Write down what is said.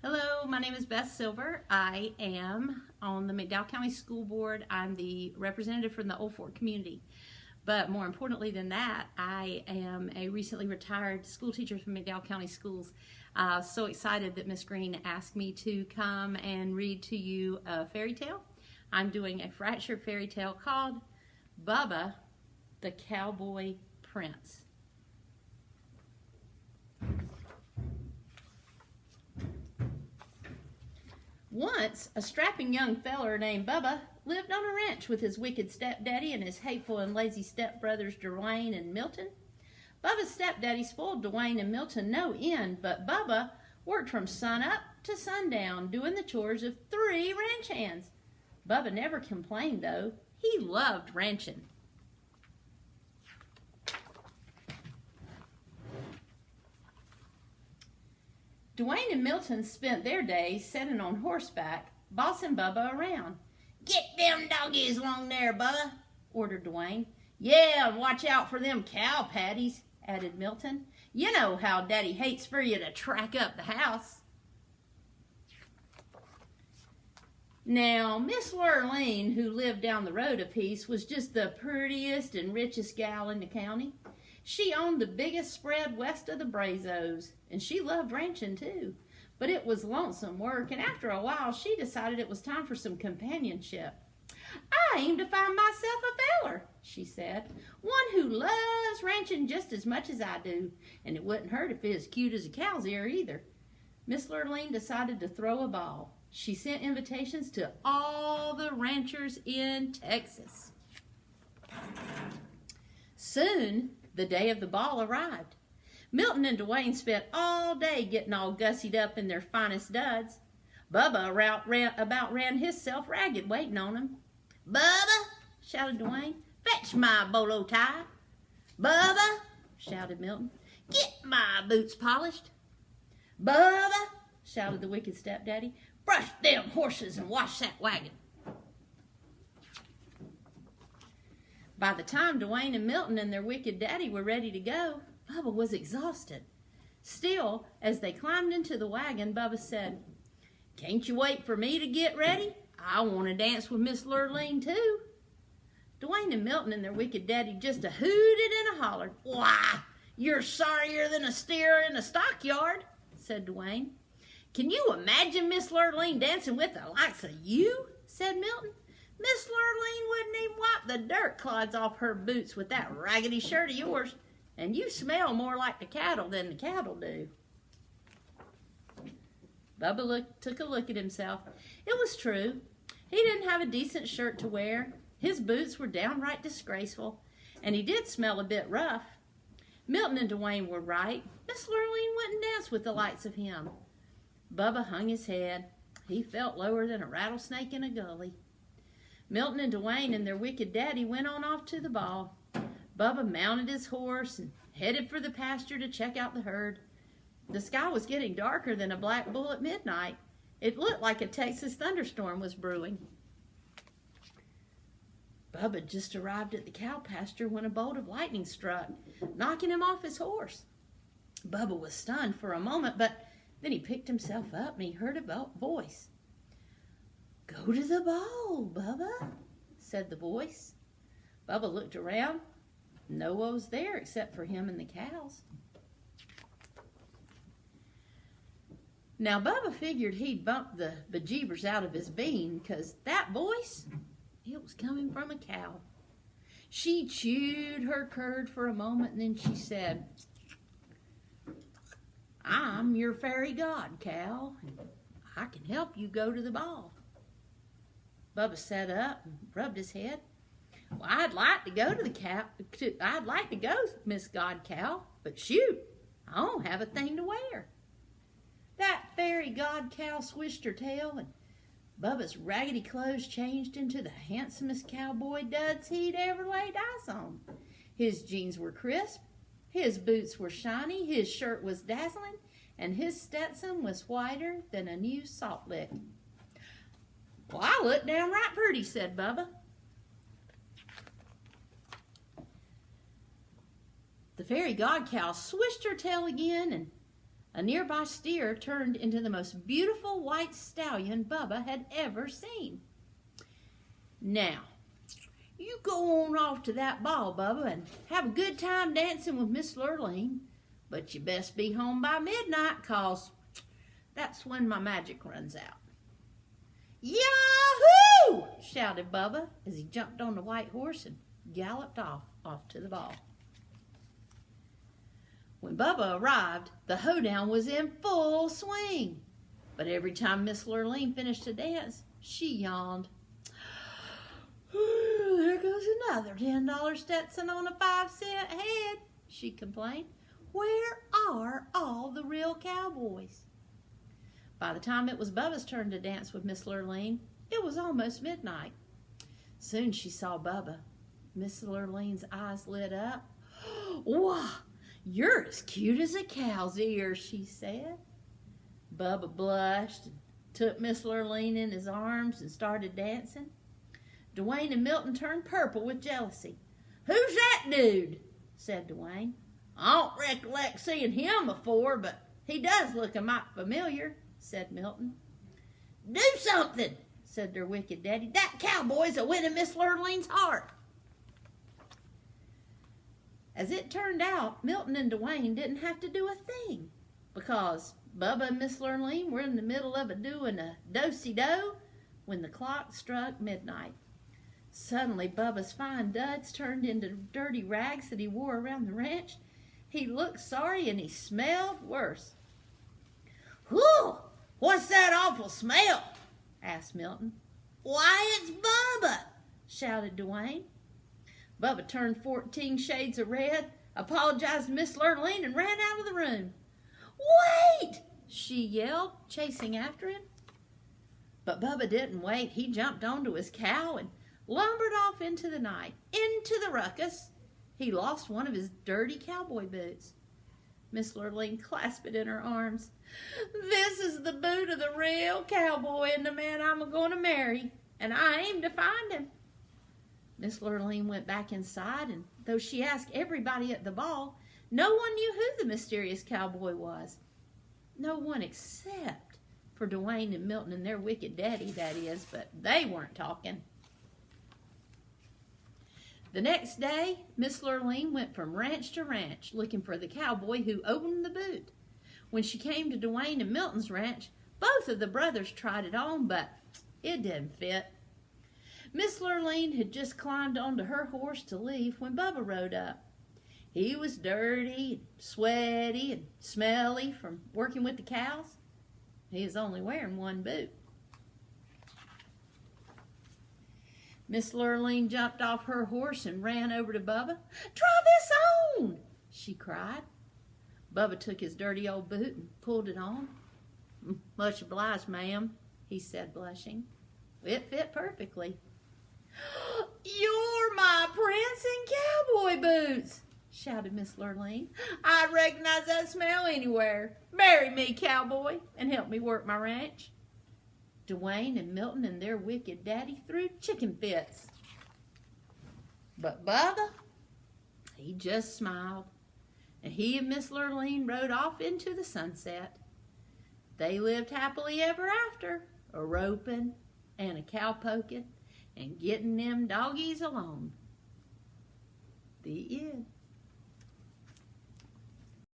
Hello, my name is Beth Silver. I am on the McDowell County School Board. I'm the representative from the Old Fort community. But more importantly than that, I am a recently retired school teacher from McDowell County Schools. So excited that Miss Green asked me to come and read to you a fairy tale. I'm doing a fractured fairy tale called Bubba, the Cowboy Prince. Once, a strapping young feller named Bubba lived on a ranch with his wicked stepdaddy and his hateful and lazy stepbrothers Dwayne and Milton. Bubba's stepdaddy spoiled Dwayne and Milton no end, but Bubba worked from sunup to sundown doing the chores of 3 ranch hands. Bubba never complained, though. He loved ranching. Dwayne and Milton spent their days sitting on horseback, bossing Bubba around. "Get them doggies along there, Bubba," ordered Dwayne. "Yeah, and watch out for them cow patties," added Milton. "You know how Daddy hates for you to track up the house." Now, Miss Lurleen, who lived down the road a piece, was just the prettiest and richest gal in the county. She owned the biggest spread west of the Brazos, and she loved ranching too. But it was lonesome work, and after a while she decided it was time for some companionship. "I aim to find myself a feller," she said, "one who loves ranching just as much as I do, and it wouldn't hurt if it's as cute as a cow's ear either." Miss Lurleen decided to throw a ball. She sent invitations to all the ranchers in Texas. Soon, the day of the ball arrived. Milton and Dwayne spent all day getting all gussied up in their finest duds. Bubba ran himself ragged waiting on him. "Bubba," shouted Dwayne, "fetch my bolo tie." "Bubba," shouted Milton, "get my boots polished." "Bubba," shouted the wicked stepdaddy, "brush them horses and wash that wagon." By the time Dwayne and Milton and their wicked daddy were ready to go, Bubba was exhausted. Still, as they climbed into the wagon, Bubba said, "Can't you wait for me to get ready? I want to dance with Miss Lurleen too." Dwayne and Milton and their wicked daddy just hooted and hollered. "Why, you're sorrier than a steer in a stockyard," said Dwayne. "Can you imagine Miss Lurleen dancing with the likes of you?" said Milton. "Miss Lurleen wouldn't even wipe the dirt clods off her boots with that raggedy shirt of yours, and you smell more like the cattle than the cattle do." Bubba took a look at himself. It was true. He didn't have a decent shirt to wear. His boots were downright disgraceful, and he did smell a bit rough. Milton and Dwayne were right. Miss Lurleen wouldn't dance with the likes of him. Bubba hung his head. He felt lower than a rattlesnake in a gully. Milton and Dwayne and their wicked daddy went on off to the ball. Bubba mounted his horse and headed for the pasture to check out the herd. The sky was getting darker than a black bull at midnight. It looked like a Texas thunderstorm was brewing. Bubba just arrived at the cow pasture when a bolt of lightning struck, knocking him off his horse. Bubba was stunned for a moment, but then he picked himself up and he heard a voice. "Go to the ball, Bubba," said the voice. Bubba looked around. No one was there except for him and the cows. Now Bubba figured he'd bumped the bejeebers out of his bean, because that voice, it was coming from a cow. She chewed her curd for a moment and then she said, "I'm your fairy god, cow, and I can help you go to the ball." Bubba sat up and rubbed his head. "Well, I'd like to go Miss God Cow, but shoot, I don't have a thing to wear." That fairy god cow swished her tail, and Bubba's raggedy clothes changed into the handsomest cowboy duds he'd ever laid eyes on. His jeans were crisp, his boots were shiny, his shirt was dazzling, and his Stetson was whiter than a new salt lick. "Well, I look downright pretty," said Bubba. The fairy god cow swished her tail again, and A nearby steer turned into the most beautiful white stallion Bubba had ever seen. Now, you go on off to that ball, Bubba, and have a good time dancing with Miss Lurleen. But you best be home by midnight, 'cause that's when my magic runs out. Yahoo! Shouted Bubba as he jumped on the white horse and galloped off to the ball. When Bubba arrived, the hoedown was in full swing. But every time Miss Lurleen finished a dance, she yawned. There goes another $10 Stetson on a 5-cent head, she complained. Where are all the real cowboys? By the time it was Bubba's turn to dance with Miss Lurleen, it was almost midnight. Soon she saw Bubba. Miss Lurleen's eyes lit up. Wah! You're as cute as a cow's ear, she said. Bubba blushed and took Miss Lurleen in his arms and started dancing. Dwayne and Milton turned purple with jealousy. Who's that dude? Said Dwayne. I don't recollect seeing him before, but he does look a mite familiar, said Milton. Do something, said their wicked daddy. That cowboy's a winning Miss Lurleen's heart. As it turned out, Milton and Dwayne didn't have to do a thing, because Bubba and Miss Lurleen were in the middle of doing a do-si-do when the clock struck midnight. Suddenly, Bubba's fine duds turned into dirty rags that he wore around the ranch. He looked sorry and he smelled worse. Whew! What's that awful smell? Asked Milton. Why, it's Bubba! Shouted Dwayne. Bubba turned 14 shades of red, apologized to Miss Lurleen, and ran out of the room. Wait! She yelled, chasing after him. But Bubba didn't wait. He jumped onto his cow and lumbered off into the night, into the ruckus. He lost one of his dirty cowboy boots. Miss Lurleen clasped it in her arms. This is the boot of the real cowboy and the man I'm going to marry, and I aim to find him. Miss Lurleen went back inside, and though she asked everybody at the ball, no one knew who the mysterious cowboy was. No one except for Dwayne and Milton and their wicked daddy, that is, but they weren't talking. The next day, Miss Lurleen went from ranch to ranch looking for the cowboy who owned the boot. When she came to Dwayne and Milton's ranch, both of the brothers tried it on, but it didn't fit. Miss Lurleen had just climbed onto her horse to leave when Bubba rode up. He was dirty, sweaty, and smelly from working with the cows. He was only wearing one boot. Miss Lurleen jumped off her horse and ran over to Bubba. Try this on, she cried. Bubba took his dirty old boot and pulled it on. Much obliged, ma'am, he said, blushing. It fit perfectly. You're my prince in cowboy boots, shouted Miss Lurleen. I'd recognize that smell anywhere. Marry me, cowboy, and help me work my ranch. Dwayne and Milton and their wicked daddy threw chicken fits. But Bubba, he just smiled, and he and Miss Lurleen rode off into the sunset. They lived happily ever after, a roping and a cow-poking and getting them doggies along. The end.